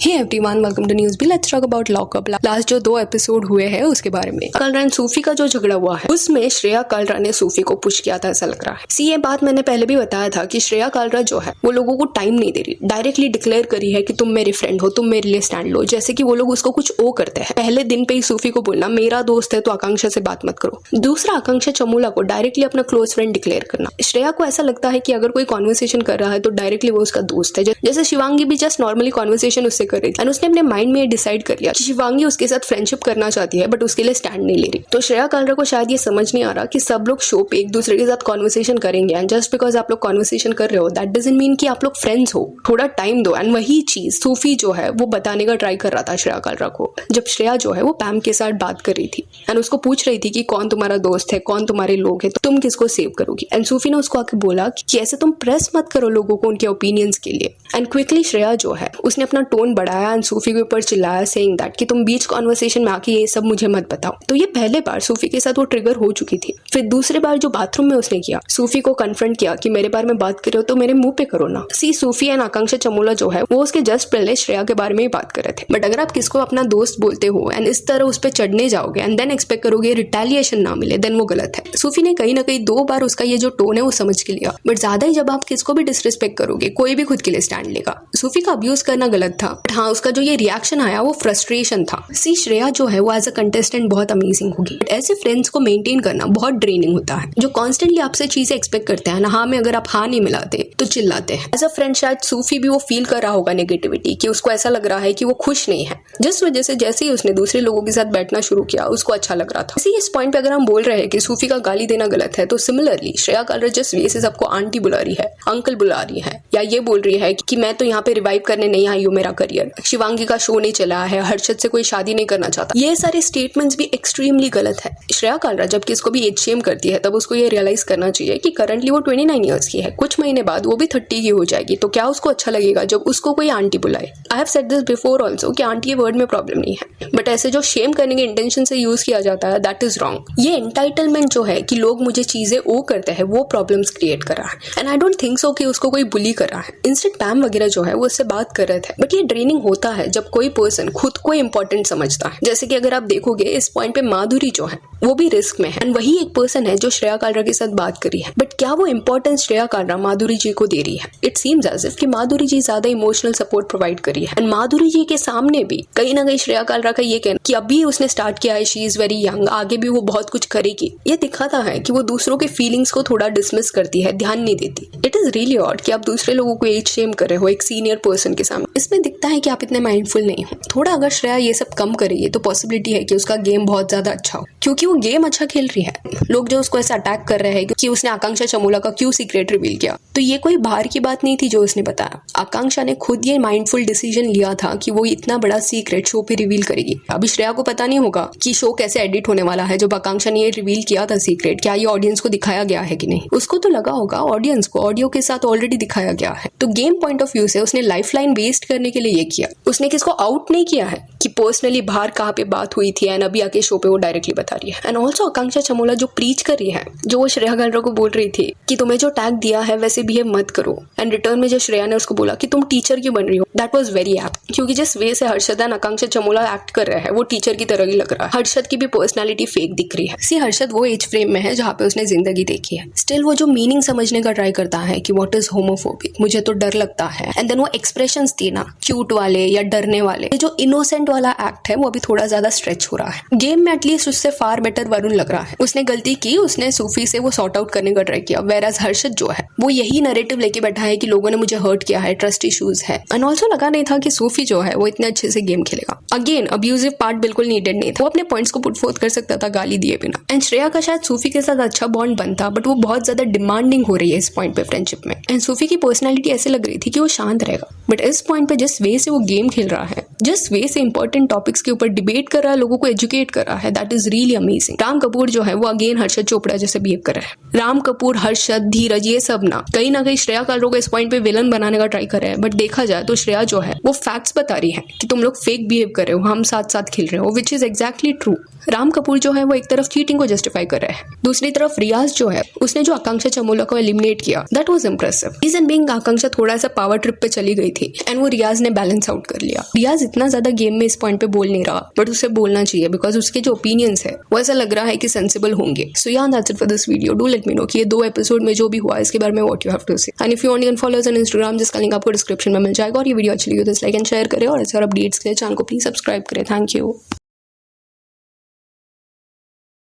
Hey everyone, welcome to news भी। Let's talk about lockup. Last जो 2 episode हुए हैं उसके बारे में। कलरा एंड सूफी का जो झगड़ा हुआ है उसमें श्रेया कलरा ने सूफी को पुश किया था, ऐसा लग रहा है। ये बात मैंने पहले भी बताया था कि श्रेया कलरा जो है वो लोगों को टाइम नहीं दे रही, डायरेक्टली डिक्लेयर करी है कि तुम मेरे फ्रेंड हो, तुम मेरे लिए स्टैंड लो, जैसे कि वो लोग उसको कुछ ओ करते हैं। पहले दिन पे ही सूफी को बोलना मेरा दोस्त है तो आकांक्षा से बात मत करो। दूसरा, आकांक्षा चमोला को डायरेक्टली अपना क्लोज फ्रेंड डिक्लेयर करना। श्रेया को ऐसा लगता है कि अगर कोई कॉन्वर्सेशन कर रहा है तो डायरेक्टली वो उसका दोस्त है, जैसे शिवांगी भी जस्ट नॉर्मली कॉन्वर्सेशन उससे कर रही थी एंड उसने अपने माइंड में डिसाइड कर लिया कि शिवांगी उसके साथ फ्रेंडशिप करना चाहती है बट उसके लिए स्टैंड नहीं ले रही। तो श्रेया कलरा को शायद ये समझ नहीं आ रहा कि सब लोग शो पे एक दूसरे के साथ कॉन्वर्सेशन करेंगे एंड जस्ट बिकॉज आप लोग कॉन्वर्सेशन कर रहे हो दैट डजंट मीन कि आप लोग फ्रेंड्स हो, थोड़ा टाइम दो। एंड वही चीज सूफी जो है वो बताने का ट्राई कर रहा था श्रेया कलरा को, जब श्रेया जो है वो पैम के साथ बात कर रही थी एंड उसको पूछ रही थी कि कौन तुम्हारा दोस्त है, कौन तुम्हारे लोग है, तो तुम किसको सेव करोगी। एंड सूफी ने उसको आके बोला कि ऐसे तुम प्रेस मत करो लोगों को उनके ओपिनियंस के लिए। एंड क्विकली श्रेया जो है उसने अपना टोन बढ़ाया एंड सूफी के ऊपर चिल्लाया सेइंग दैट कि तुम बीच कॉन्वर्सेशन में आके ये सब मुझे मत बताओ। तो ये पहले बार सूफी के साथ वो ट्रिगर हो चुकी थी। फिर दूसरे बार जो बाथरूम में उसने किया, सूफी को कन्फ्रंट किया कि मेरे बारे में बात कर रहे हो तो मेरे मुंह पे करो ना। सूफी एंड आकांक्षा चमोला जो है वो उसके जस्ट पहले श्रेया के बारे में ही बात कर रहे थे। बट अगर आप किसको अपना दोस्त बोलते हो एंड इस तरह उस पर चढ़ने जाओगे एंड देन एक्सपेक्ट करोगे रिटेलिएशन ना मिले, देन वो गलत है। सूफी ने कहीं ना कहीं 2 बार उसका ये जो टोन है वो समझ के लिया, बट ज्यादा ही जब आप किसको भी डिसरिस्पेक्ट करोगे कोई भी खुद के लिए स्टैंड लेगा। सूफी का अब्यूज करना गलत था, बट हाँ उसका जो ये रिएक्शन आया वो फ्रस्ट्रेशन था। श्रेया जो है वो एज अ कंटेस्टेंट बहुत अमेजिंग होगी, बट ऐसे फ्रेंड्स को मेंटेन करना बहुत ड्रेनिंग होता है जो कॉन्स्टेंटली आपसे चीजें एक्सपेक्ट करते हैं ना। हाँ में अगर आप हाँ नहीं मिलाते तो चिल्लाते हैं। एज अ फ्रेंड शायद सूफी भी वो फील कर रहा होगा नेगेटिविटी, कि उसको ऐसा लग रहा है कि वो खुश नहीं है, जिस वजह से जैसे ही उसने दूसरे लोगों के साथ बैठना शुरू किया उसको अच्छा लग रहा था। इस पॉइंट पे अगर हम बोल रहे हैं कि सूफी का गाली देना गलत है, तो सिमिलरली श्रेया कलरा जिस वे से सबको आंटी बुला रही है, अंकल बुला रही है, या ये बोल रही है कि मैं तो यहाँ पे रिवाइव करने नहीं आई हूँ मेरा करियर, शिवांगी का शो नहीं चला है, हर्षद से कोई शादी नहीं करना चाहता, ये सारे स्टेटमेंट्स भी एक्सट्रीमली गलत है। श्रेया कलरा जब किसको भी एज शेम करती है तब उसको ये रियलाइज करना चाहिए कि करंटली वो 29 ईयर्स की है, कुछ महीने बाद वो भी 30 की हो जाएगी। तो क्या उसको अच्छा लगेगा जब उसको कोई आंटी बुलाए। I have said this before also कि आंटी वर्ड में प्रॉब्लम नहीं है, बट ऐसे जो शेम करने के इंटेंशन से यूज किया जाता है दैट इज रॉन्ग। ये एंटाइटलमेंट जो है कि लोग मुझे चीजें ओ करते हैं वो प्रॉब्लम्स क्रिएट कर रहा है and I don't think so कि उसको कोई बुली कर रहा है। इंस्टेड पैम वगैरह जो है वो उससे बात कर रहे थे, बट ये ड्रेनिंग होता है जब कोई पर्सन खुद को इंपॉर्टेंट समझता है। जैसे कि अगर आप देखोगे इस पॉइंट पे माधुरी जो है वो भी रिस्क में है एंड वही एक पर्सन है जो श्रेया कलरा के साथ बात करी है, बट क्या वो इंपॉर्टेंस श्रेया कलरा माधुरी जी को दे रही है? इट सीम्स एज इफ कि माधुरी जी ज्यादा इमोशनल सपोर्ट प्रोवाइड करी है एंड माधुरी जी के सामने भी कहीं ना कहीं श्रेया कलरा का ये कहना कि अभी उसने स्टार्ट किया है, शी इज वेरी यंग, आगे भी वो बहुत कुछ करेगी, ये दिखाता है कि वो दूसरों के फीलिंग्स को थोड़ा डिसमिस करती है, ध्यान नहीं देती। इट इज रियली ऑड कि आप दूसरे लोगों को एज शेम कर रहे हो एक सीनियर पर्सन के सामने। इसमें दिखता है कि आप इतने माइंडफुल नहीं हो। थोड़ा अगर श्रेया ये सब कम करेगी तो पॉसिबिलिटी है कि उसका गेम बहुत ज्यादा अच्छा हो, क्योंकि वो गेम अच्छा खेल रही है। लोग जो उसको ऐसा अटैक कर रहे हैं कि उसने आकांक्षा चमोला का क्यों सीक्रेट रिवील किया, तो ये कोई बाहर की बात नहीं थी जो उसने बताया। आकांक्षा ने खुद ये माइंडफुल डिसीजन लिया था कि वो इतना बड़ा सीक्रेट शो पे रिवील करेगी। अभी श्रेया को पता नहीं होगा कि शो कैसे एडिट होने वाला है। जब आकांक्षा ने ये रिवील किया था सीक्रेट, क्या ये ऑडियंस को दिखाया गया है कि नहीं, उसको तो लगा होगा ऑडियंस को ऑडियो के साथ ऑलरेडी दिखाया गया है। तो गेम पॉइंट ऑफ व्यू से उसने लाइफ लाइन वेस्ट करने के लिए ये किया। उसने किसको आउट नहीं किया है कि पर्सनली बाहर कहाँ पे बात हुई थी एंड अभी आके शो पे वो डायरेक्टली बता रही है। एंड ऑल्सो आकांक्षा चमोला जो प्रीच कर रही है, जो वो श्रेया कलरा को बोल रही थी कि तुम्हें जो टैग दिया है वैसे बिहेव मत करो, एंड रिटर्न में जो श्रेया ने उसको बोला कि तुम टीचर क्यों बन रही हो, दैट वाज वेरी एप्ट, क्योंकि जिस वे से Harshad and Akanksha Chamola act कर रहे हैं वो टीचर की तरह ही लग रहा है। हर्षद की भी पर्सनैलिटी फेक दिख रही है। हर्षद वो एज फ्रेम में है जहाँ पे उसने जिंदगी देखी है, स्टिल वो जो मीनिंग समझने का ट्राई करता है कि व्हाट इज होमोफोबिक, मुझे तो डर लगता है, एंड देन वो एक्सप्रेशंस देना क्यूट वाले या डरने वाले, जो इनोसेंट वाला एक्ट है वो अभी थोड़ा ज्यादा स्ट्रेच हो रहा है। गेम में एटलीस्ट उससे फार बेटर वरुण लग रहा है। उसने गलती की, उसने सूफी से वो सॉर्ट आउट करने का ट्राई किया, वेराज हर्षद जो है वो यही नैरेटिव लेके बैठा है कि लोगों ने मुझे हर्ट किया है, ट्रस्ट इश्यूज है। एंड ऑल्सो लगा नहीं था कि सूफी जो है वो इतने अच्छे से गेम खेलेगा। अगेन अब्यूजिव पार्ट बिल्कुल नीडेड नहीं था, वो अपने पॉइंट्स को पुट फोर्थ कर सकता था गाली दिए बिना। एंड श्रेया का शायद सूफी के साथ अच्छा बॉन्ड बनता, बट वो बहुत ज्यादा डिमांडिंग हो रही है इस पॉइंट पे फ्रेंडशिप में। एंड सूफी की पर्सनैलिटी ऐसे लग रही थी कि वो शांत रहेगा, बट इस पॉइंट पे जिस वे से वो गेम खेल रहा है, जिस वे से इंपॉर्टेंट टॉपिक्स के ऊपर डिबेट कर रहा है, लोगों को एजुकेट कर रहा है, that is really amazing. Ram Kapoor जो है वो अगेन हर्षद चोपड़ा जैसे बिहेव कर रहा है। राम कपूर, हर्षद, धीरज, ये सब ना कहीं श्रेया कलरा को इस पॉइंट पे विलन बनाने का ट्राई कर रहे हैं, बट देखा जाए तो श्रेया जो है वो फैक्ट्स बता रही है कि तुम लोग फेक बिहेव कर रहे हो, हम साथ साथ खेल रहे हो, which is exactly true. Ram Kapoor जो है वो एक तरफ चीटिंग को जस्टिफाई कर रहा है, दूसरी तरफ रियाज जो है उसने जो आकांक्षा चमोला को एलिमिनेट किया, that was impressive. Reason being Akanksha थोड़ा सा पावर ट्रिप पे चली गई थी एंड वो रियाज ने बैलेंस आउट कर लिया। रियाज इतना ज्यादा गेम में इस पॉइंट पे बोल नहीं रहा, बट उसे बोलना चाहिए बिकॉज उसके जो ओपिनियंस है वो ऐसा लग रहा है कि सेंसिबल होंगे। सो या that's it for this video. Do let me know कि ये 2 एपिसोड में जो भी हुआ इसके बारे में what you have to say. And if you want to follow us on Instagram, जिसका लिंक आपको डिस्क्रिप्शन में मिल जाएगा। और ये वीडियो अच्छी लगी तो लाइक एंड शेयर करें और ऐसे और अपडेट्स के लिए चैनल को प्लीज सब्सक्राइब करें। Thank you.